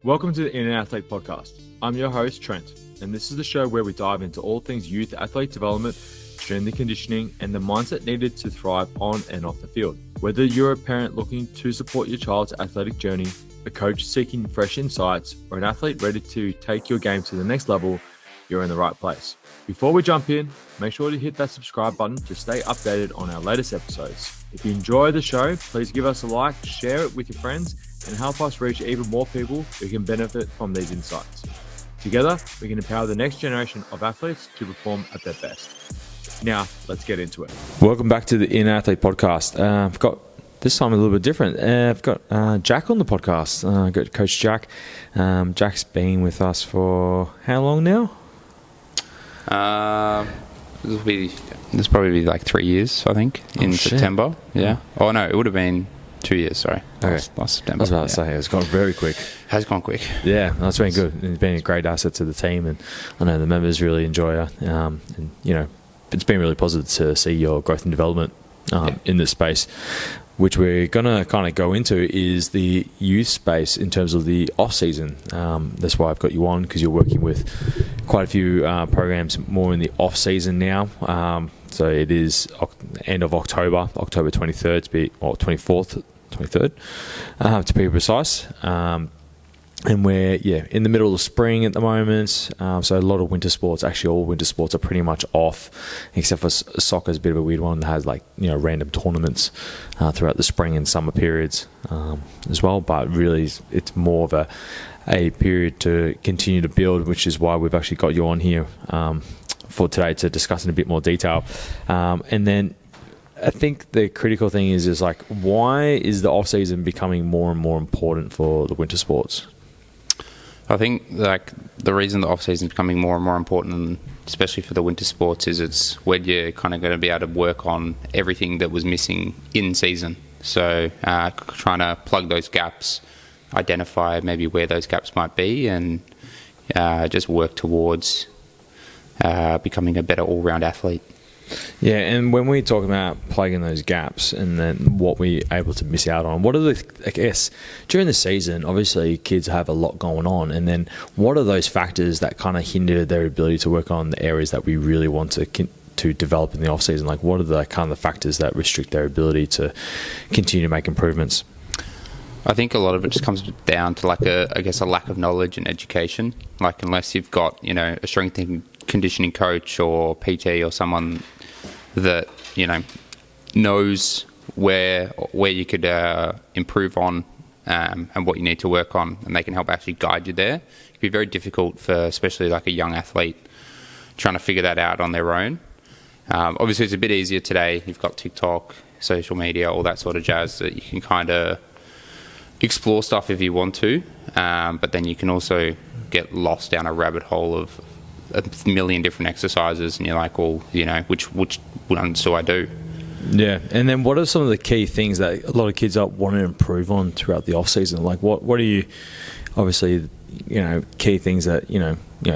Welcome to the Inner Athlete Podcast. I'm your host, Trent, and this is the show where we dive into all things youth athlete development, strength and conditioning, and the mindset needed to thrive on and off the field. Whether you're a parent looking to support your child's athletic journey, a coach seeking fresh insights, or an athlete ready to take your game to the next level, you're in the right place. Before we jump in, make sure to hit that subscribe button to stay updated on our latest episodes. If you enjoy the show, please give us a like, share it with your friends, and help us reach even more people who can benefit from these insights. Together, we can empower the next generation of athletes to perform at their best. Now, let's get into it. Welcome back to the Inner Athlete Podcast. I've got this time a little bit different. I've got Jack on the podcast. I've got Coach Jack. Jack's been with us for how long now? This probably be like 3 years, I think, in September. Yeah. Oh, no, it would have been 2 years, sorry. Okay. Last September. I was about to say, it's gone very quick. Has gone quick. Yeah, that's been good. It's been a great asset to the team, and I know the members really enjoy her. And, you know, it's been really positive to see your growth and development in this space. Which we're going to kind of go into is the youth space in terms of the off-season. That's why I've got you on, because you're working with quite a few programs more in the off-season now. So it is end of October 23rd to be, or 24th, 23rd to be precise. And we're, in the middle of spring at the moment. So a lot of winter sports, actually all winter sports are pretty much off, except for soccer is a bit of a weird one that has random tournaments throughout the spring and summer periods as well. But really it's more of a period to continue to build, which is why we've actually got you on here for today to discuss in a bit more detail. And then I think the critical thing is like, why is the off-season becoming more and more important for the winter sports? I think like the reason the off-season is becoming more and more important, and especially for the winter sports, is it's when you're kind of going to be able to work on everything that was missing in season. So trying to plug those gaps, identify maybe where those gaps might be, and just work towards becoming a better all-round athlete. Yeah, and when we talk about plugging those gaps and then what we're able to miss out on, what are I guess, during the season, obviously kids have a lot going on, and then what are those factors that kind of hinder their ability to work on the areas that we really want to develop in the off-season? Like, what are the kind of factors that restrict their ability to continue to make improvements? I think a lot of it just comes down to a lack of knowledge and education. Like, unless you've got, a strength and conditioning coach or PT or someone that knows where you could improve on and what you need to work on, and they can help actually guide you there. It can be very difficult for especially like a young athlete trying to figure that out on their own. Obviously it's a bit easier today. You've got TikTok, social media, all that sort of jazz that you can kind of explore stuff if you want to, but then you can also get lost down a rabbit hole of a million different exercises, and you're like, well, which ones do I do? Yeah, and then what are some of the key things that a lot of kids want to improve on throughout the off season? Like, what are you, obviously, key things that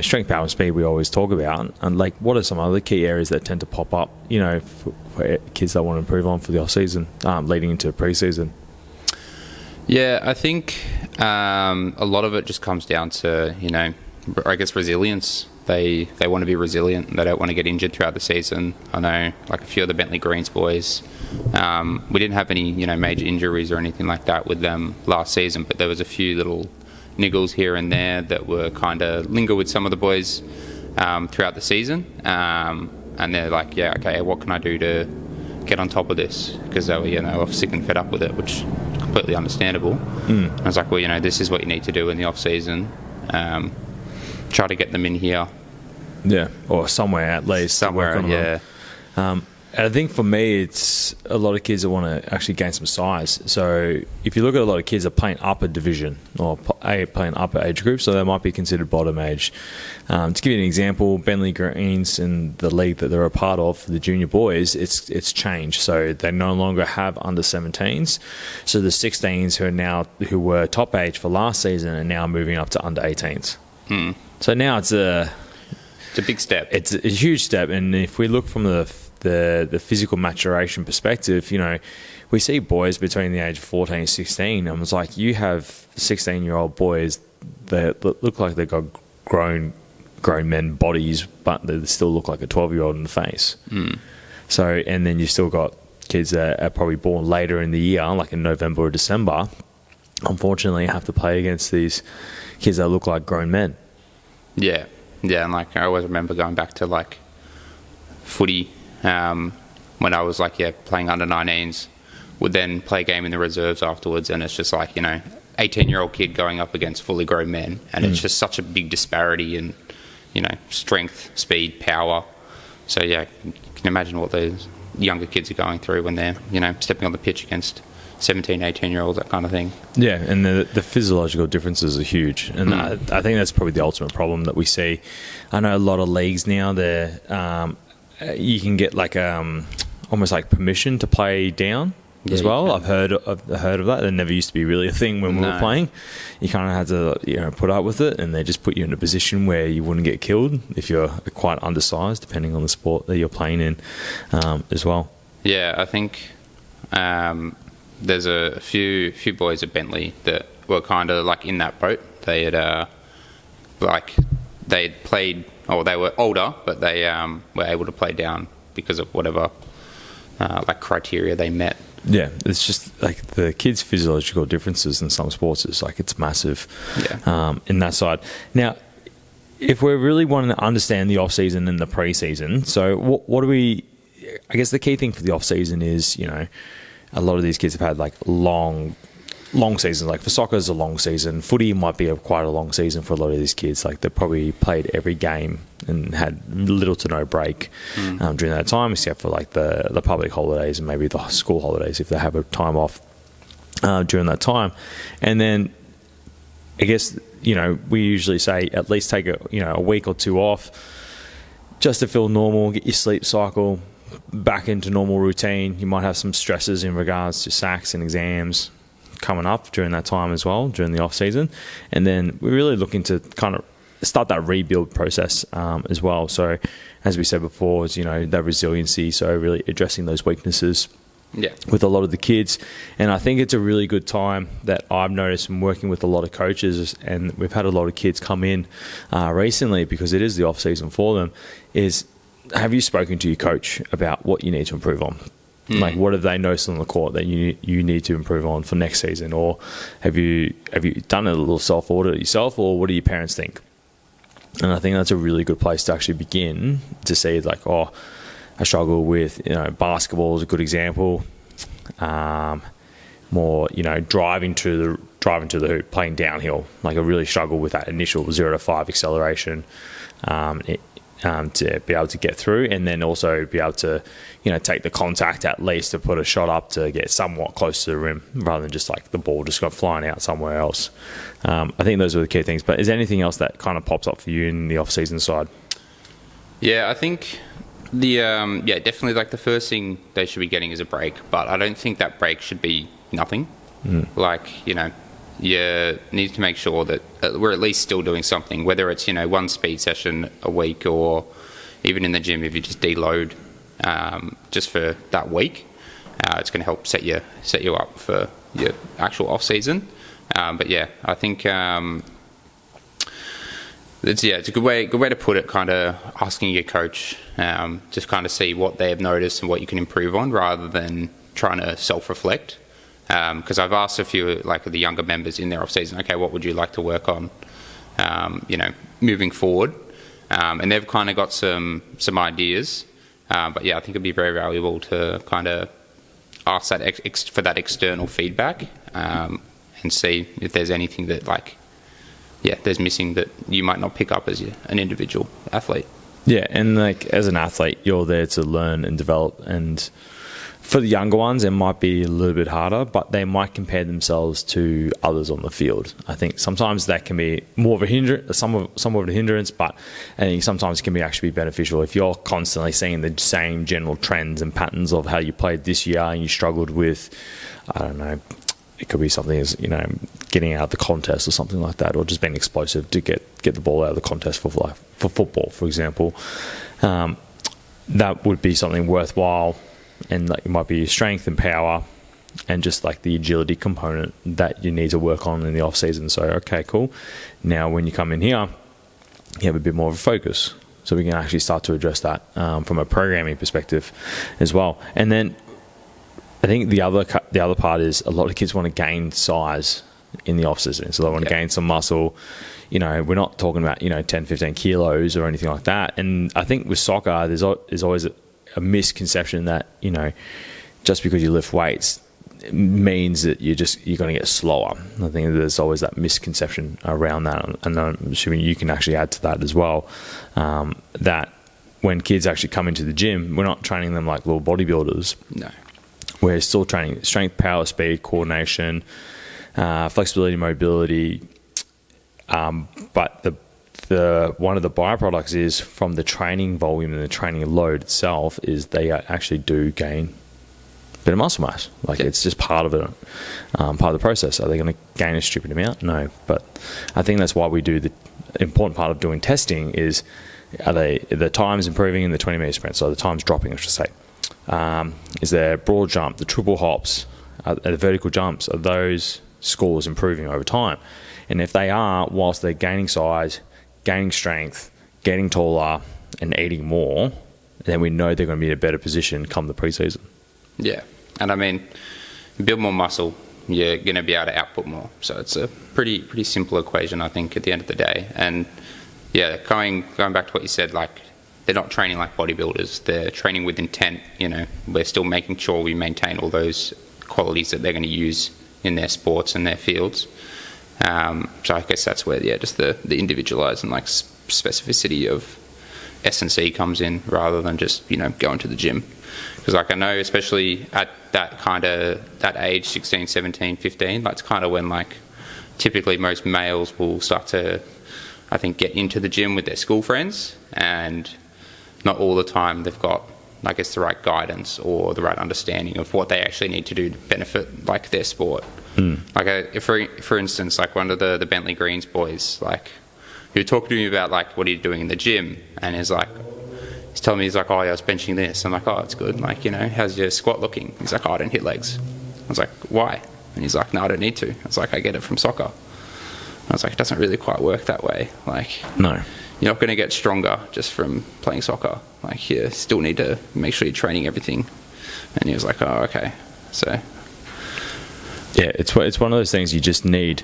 strength, power, and speed we always talk about, and like, what are some other key areas that tend to pop up, for kids that want to improve on for the off season, leading into pre-season? Yeah, I think a lot of it just comes down to I guess resilience. They want to be resilient. They don't want to get injured throughout the season. I know, like a few of the Bentley Greens boys, we didn't have any major injuries or anything like that with them last season, but there was a few little niggles here and there that were kind of linger with some of the boys throughout the season, and they're like, yeah, okay, what can I do to get on top of this? Because they were sick and fed up with it, which is completely understandable. I was like, well, this is what you need to do in the off season. Try to get them in here. Yeah, or somewhere at least. Somewhere, yeah. And I think for me, it's a lot of kids that want to actually gain some size. So if you look at a lot of kids that are playing upper division or playing upper age groups, so they might be considered bottom age. To give you an example, Bentley Greens in the league that they're a part of, the junior boys, it's changed. So they no longer have under 17s. So the 16s who were top age for last season are now moving up to under 18s. So now it's a big step. It's a huge step, and if we look from the physical maturation perspective, we see boys between the age of 14 and 16, and it's like you have 16-year-old boys they look like they've got grown men bodies, but they still look like a 12-year-old in the face. So, and then you've still got kids that are probably born later in the year, like in November or December. Unfortunately, have to play against these kids that look like grown men. Yeah, and like I always remember going back to like footy when I was like playing under 19s. Would then play a game in the reserves afterwards, and it's just like 18-year-old kid going up against fully grown men, and it's just such a big disparity in strength, speed, power. So yeah, you can imagine what those younger kids are going through when they're stepping on the pitch against 17, 18-year-olds, that kind of thing. Yeah, and the physiological differences are huge, and I think that's probably the ultimate problem that we see. I know a lot of leagues now, you can get like almost like permission to play down as well. I've heard of that. It never used to be really a thing when we were playing. You kind of had to put up with it, and they just put you in a position where you wouldn't get killed if you're quite undersized, depending on the sport that you're playing in as well. Yeah, I think there's a few boys at Bentley that were kind of like in that boat. They had they'd played, or they were older, but they were able to play down because of whatever criteria they met. Yeah, it's just like the kids' physiological differences in some sports is like it's massive in that side. Now, if we're really wanting to understand the off season and the pre-season, so what do we? I guess the key thing for the off season is a lot of these kids have had like long seasons. Like for soccer, it's a long season. Footy might be quite a long season for a lot of these kids. Like they probably played every game and had little to no break during that time, except for like the public holidays and maybe the school holidays if they have a time off during that time. And then I guess we usually say at least take a week or two off just to feel normal, get your sleep cycle back into normal routine. You might have some stresses in regards to SACs and exams coming up during that time as well, during the off season. And then we're really looking to kind of start that rebuild process as well. So as we said before, is that resiliency, so really addressing those weaknesses with a lot of the kids. And I think it's a really good time that I've noticed from working with a lot of coaches, and we've had a lot of kids come in recently because it is the off season for them, is have you spoken to your coach about what you need to improve on? Like, what have they noticed on the court that you need to improve on for next season? Or have you done a little self-audit yourself, or what do your parents think? And I think that's a really good place to actually begin to see, like, I struggle with, basketball is a good example. More, driving to the hoop, playing downhill. Like, I really struggle with that initial 0 to 5 acceleration. To be able to get through, and then also be able to, take the contact at least to put a shot up to get somewhat close to the rim, rather than just like the ball just got flying out somewhere else. I think those are the key things. But is there anything else that kind of pops up for you in the off-season side? Yeah, I think definitely like the first thing they should be getting is a break, but I don't think that break should be nothing. Like, you need to make sure that we're at least still doing something, whether it's one speed session a week, or even in the gym if you just deload just for that week. It's going to help set you up for your actual off season. But yeah, I think it's a good way to put it. Kind of asking your coach, just kind of see what they have noticed and what you can improve on, rather than trying to self-reflect. Because I've asked a few like the younger members in their off season, okay, what would you like to work on, moving forward, and they've kind of got some ideas. But yeah, I think it'd be very valuable to kind of ask that for that external feedback, and see if there's anything that there's missing that you might not pick up as an individual athlete. Yeah, and like as an athlete, you're there to learn and develop, and for the younger ones, it might be a little bit harder, but they might compare themselves to others on the field. I think sometimes that can be more of a hindrance, somewhat of a hindrance, but I think sometimes it can be actually beneficial if you're constantly seeing the same general trends and patterns of how you played this year, and you struggled with, I don't know, it could be something as getting out of the contest or something like that, or just being explosive to get the ball out of the contest for football, for example. That would be something worthwhile. And like, it might be strength and power, and just like the agility component that you need to work on in the off season. So, okay, cool. Now, when you come in here, you have a bit more of a focus. So we can actually start to address that from a programming perspective as well. And then I think the other part is a lot of kids want to gain size in the off season. So they want to gain some muscle. You know, we're not talking about, 10, 15 kilos or anything like that. And I think with soccer, there's always a misconception that, just because you lift weights means that you're going to get slower. I think there's always that misconception around that, and I'm assuming you can actually add to that as well, that when kids actually come into the gym, we're not training them like little bodybuilders. No. We're still training strength, power, speed, coordination, flexibility, mobility, but the one of the byproducts is from the training volume and the training load itself is they actually do gain a bit of muscle mass. It's just part of it, part of the process. Are they going to gain a stupid amount? No, but I think that's why we do the important part of doing testing is, are the times improving in the 20-meter sprint? So the times dropping, I should say. Is there broad jump, the triple hops, the vertical jumps, are those scores improving over time? And if they are, whilst they're gaining size, gaining strength, getting taller, and eating more, then we know they're going to be in a better position come the preseason. Yeah, and I mean, build more muscle, you're going to be able to output more. So it's a pretty simple equation, I think, at the end of the day. And yeah, going back to what you said, like, they're not training like bodybuilders. They're training with intent. We're still making sure we maintain all those qualities that they're going to use in their sports and their fields. So I guess that's where, just the individualized and like specificity of S&C comes in, rather than just, going to the gym. Because like I know, especially at that age, 16, 17, 15, that's kind of when like typically most males will start to, I think, get into the gym with their school friends, and not all the time they've got, I guess, the right guidance or the right understanding of what they actually need to do to benefit like their sport. Like for instance, like one of the Bentley Greens boys, like, he was talking to me about like what are you doing in the gym, and he's telling me, oh yeah, I was benching this. I'm like, oh, it's good. Like, how's your squat looking? He's like, oh, I don't hit legs. I was like, why? And he's like, no, I don't need to. I was like, I get it from soccer. I was like, it doesn't really quite work that way. Like, no, you're not going to get stronger just from playing soccer. Like, you still need to make sure you're training everything. And he was like, oh, okay. So yeah, it's one of those things you just need.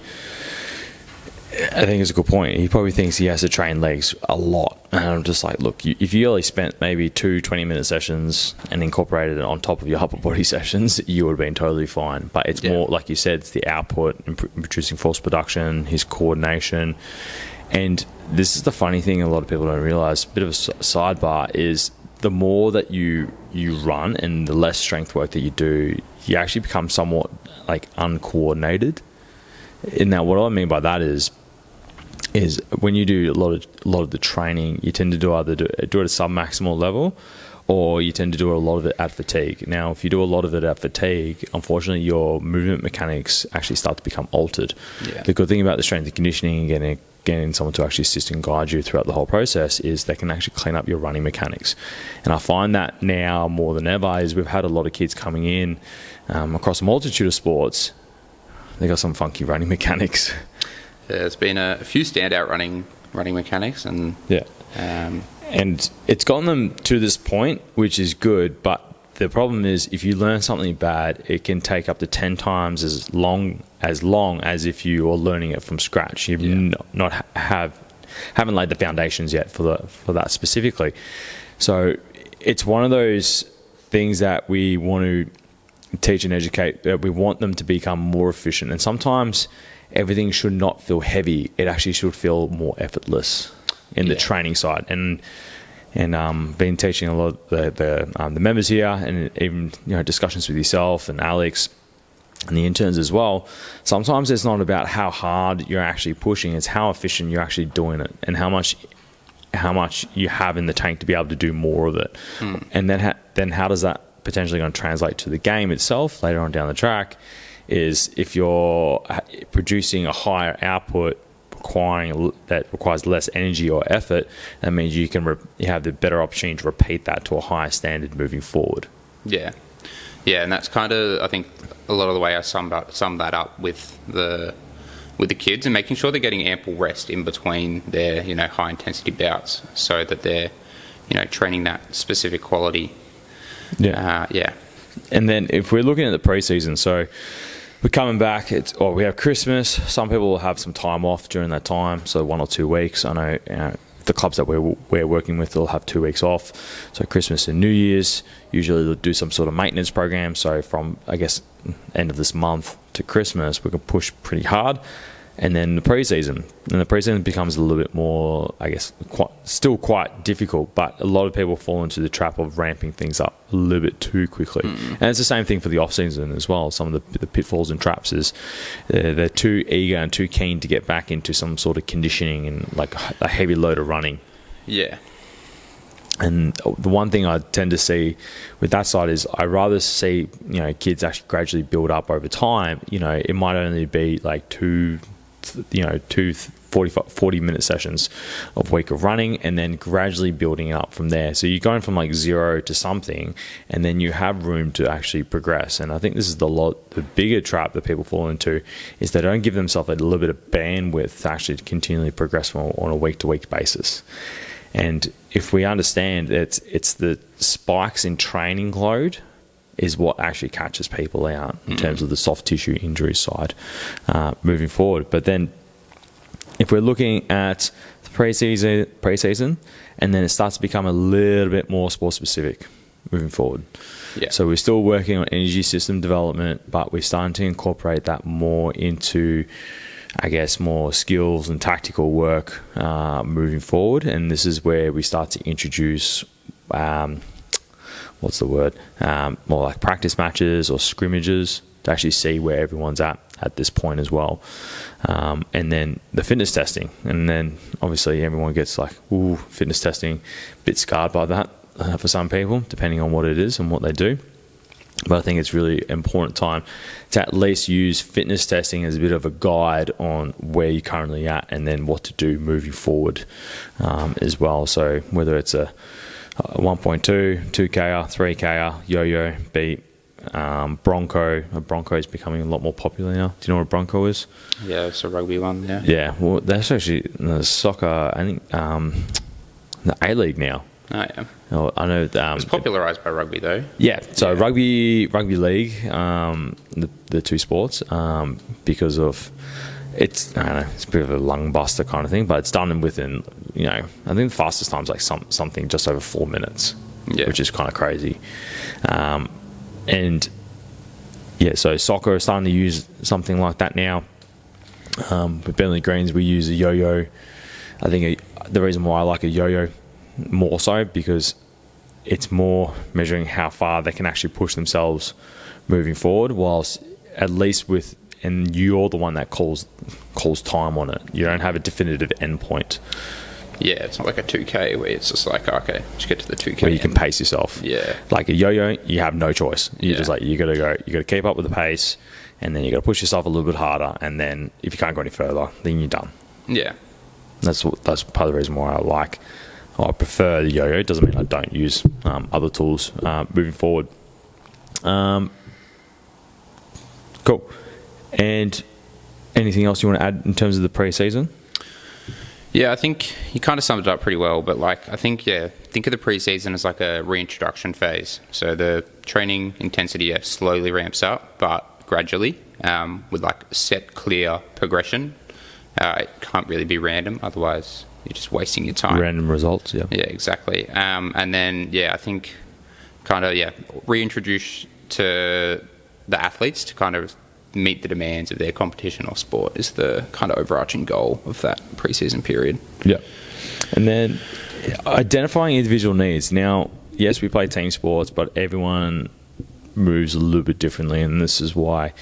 I think it's a good point. He probably thinks he has to train legs a lot. And I'm just like, look, if you only spent maybe 2 20-minute sessions and incorporated it on top of your upper body sessions, you would have been totally fine. But it's more, like you said, it's the output, producing force production, his coordination. And this is the funny thing a lot of people don't realize, a bit of a sidebar, is the more that you run and the less strength work that you do, you actually become somewhat like uncoordinated. And now what I mean by that is when you do a lot of the training, you tend to do it at a sub-maximal level, or you tend to do a lot of it at fatigue. Now, if you do a lot of it at fatigue, unfortunately, your movement mechanics actually start to become altered. Yeah. The good thing about the strength and conditioning and getting someone to actually assist and guide you throughout the whole process is they can actually clean up your running mechanics. And I find that now more than ever is we've had a lot of kids coming in across a multitude of sports. They got some funky running mechanics. There's been a few standout running mechanics, and and it's gotten them to this point, which is good. But the problem is, if you learn something bad, it can take up to 10 times as long as if you are learning it from scratch. You've haven't laid the foundations yet for that specifically. So it's one of those things that we want to teach and educate. We want them to become more efficient, and sometimes everything should not feel heavy. It actually should feel more effortless in the training side. And been teaching a lot of the members here, and even discussions with yourself and Alex and the interns as well. Sometimes it's not about how hard you're actually pushing; it's how efficient you're actually doing it, and how much you have in the tank to be able to do more of it. And then how does that potentially going to translate to the game itself later on down the track? Is if you're producing a higher output that requires less energy or effort, that means you have the better opportunity to repeat that to a higher standard moving forward. Yeah, Yeah, and that's kind of, I think, a lot of the way I sum that up with the kids, and making sure they're getting ample rest in between their, high intensity bouts, so that they're, training that specific quality. Yeah. Yeah. And then if we're looking at the preseason, so we're coming back, we have Christmas. Some people will have some time off during that time, so 1 or 2 weeks. I know the clubs that we're working with will have 2 weeks off. So Christmas and New Year's, usually they'll do some sort of maintenance program. So from, I guess, end of this month to Christmas, we can push pretty hard. And then the preseason. And the preseason becomes a little bit more, I guess, still quite difficult, but a lot of people fall into the trap of ramping things up a little bit too quickly. And it's the same thing for the off-season as well. Some of the pitfalls and traps is they're too eager and too keen to get back into some sort of conditioning and like a heavy load of running. Yeah. And the one thing I tend to see with that side is I rather see, kids actually gradually build up over time. It might only be like two 40-minute sessions of week of running, and then gradually building up from there. So you're going from like 0 to something, and then you have room to actually progress. And I think this is the bigger trap that people fall into, is they don't give themselves a little bit of bandwidth to actually continually progress on a week-to-week basis. And if we understand that it's the spikes in training load is what actually catches people out in terms of the soft tissue injury side moving forward. But then if we're looking at the preseason, and then it starts to become a little bit more sport specific moving forward. Yeah. So we're still working on energy system development, but we're starting to incorporate that more into, I guess, more skills and tactical work moving forward. And this is where we start to introduce more like practice matches or scrimmages to actually see where everyone's at this point as well. And then the fitness testing. And then obviously everyone gets like, ooh, fitness testing, a bit scarred by that for some people, depending on what it is and what they do. But I think it's really important time to at least use fitness testing as a bit of a guide on where you're currently at, and then what to do moving forward as well. So whether it's a 1.2, 2K, 3K, yo-yo, beat, Bronco. A Bronco is becoming a lot more popular now. Do you know what a Bronco is? Yeah, it's a rugby one, yeah. Yeah, well, that's actually the soccer, I think, the A-League now. Oh, yeah. I know it's popularised by rugby, though. Yeah, so rugby league, the two sports, because of it's, I don't know, it's a bit of a lung buster kind of thing, but it's done within, I think the fastest time's like something just over 4 minutes, which is kind of crazy. And yeah, so soccer is starting to use something like that now. With Bentley Greens, we use a yo-yo. I think the reason why I like a yo-yo more so, because it's more measuring how far they can actually push themselves moving forward, whilst at least and you're the one that calls time on it. You don't have a definitive endpoint. Yeah, it's not like a 2K where it's just like, okay, just get to the 2K. Where you can pace yourself. Yeah. Like a yo-yo, you have no choice. You're just like, you got to keep up with the pace, and then you got to push yourself a little bit harder, and then if you can't go any further, then you're done. Yeah. That's part of the reason why I prefer the yo-yo. It doesn't mean I don't use other tools moving forward. Cool. And anything else you want to add in terms of the pre-season? Yeah, I think you kind of summed it up pretty well, but think of the pre-season as like a reintroduction phase. So the training intensity slowly ramps up, but gradually, with like set, clear progression. It can't really be random, otherwise you're just wasting your time. Random results, yeah. Yeah, exactly. And then, I think reintroduce to the athletes to kind of meet the demands of their competition or sport is the kind of overarching goal of that preseason period. Yeah. And then identifying individual needs. Now, yes, we play team sports, but everyone moves a little bit differently, and this is why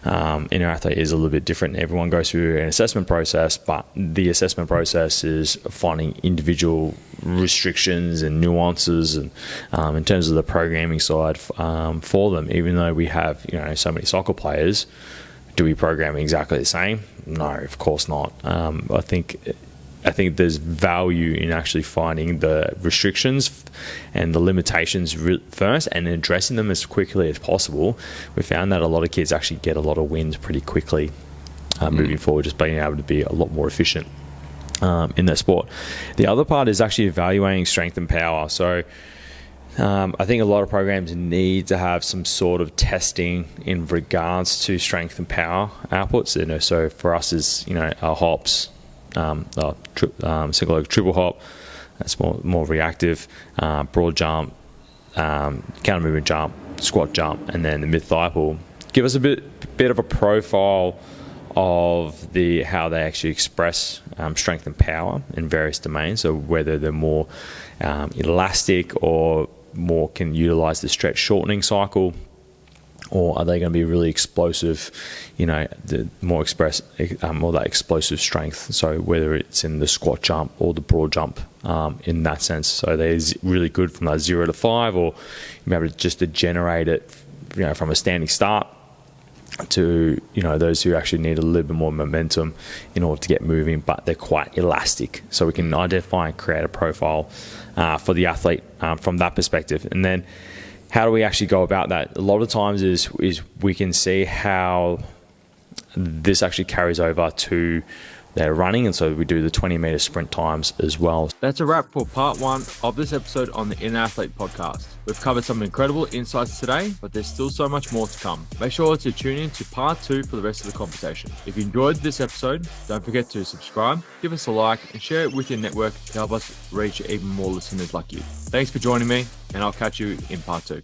inner athlete is a little bit different. Everyone goes through an assessment process, but the assessment process is finding individual restrictions and nuances, and in terms of the programming side for them. Even though we have so many soccer players, do we program exactly the same? No, of course not. I think I think there's value in actually finding the restrictions and the limitations first and addressing them as quickly as possible. We found that a lot of kids actually get a lot of wins pretty quickly moving forward, just being able to be a lot more efficient in their sport. The other part is actually evaluating strength and power. So I think a lot of programs need to have some sort of testing in regards to strength and power outputs. So for us is our hops, single leg triple hop, that's more reactive, broad jump, counter movement jump, squat jump, and then the mid thigh pull. Give us a bit of a profile of how they actually express strength and power in various domains. So whether they're more elastic or more can utilize the stretch shortening cycle, or are they going to be really explosive, the more that explosive strength. So whether it's in the squat jump or the broad jump in that sense. So they're really good from that 0 to 5, or maybe just to generate it from a standing start to those who actually need a little bit more momentum in order to get moving, but they're quite elastic. So we can identify and create a profile for the athlete from that perspective. And then how do we actually go about that? A lot of times is we can see how this actually carries over to their running, and so we do the 20-meter sprint times as well. That's a wrap for part 1 of this episode on the Inner Athlete podcast. We've covered some incredible insights today, but there's still so much more to come. Make sure to tune in to part 2 for the rest of the conversation. If you enjoyed this episode, don't forget to subscribe, give us a like, and share it with your network to help us reach even more listeners like you. Thanks for joining me, and I'll catch you in part 2.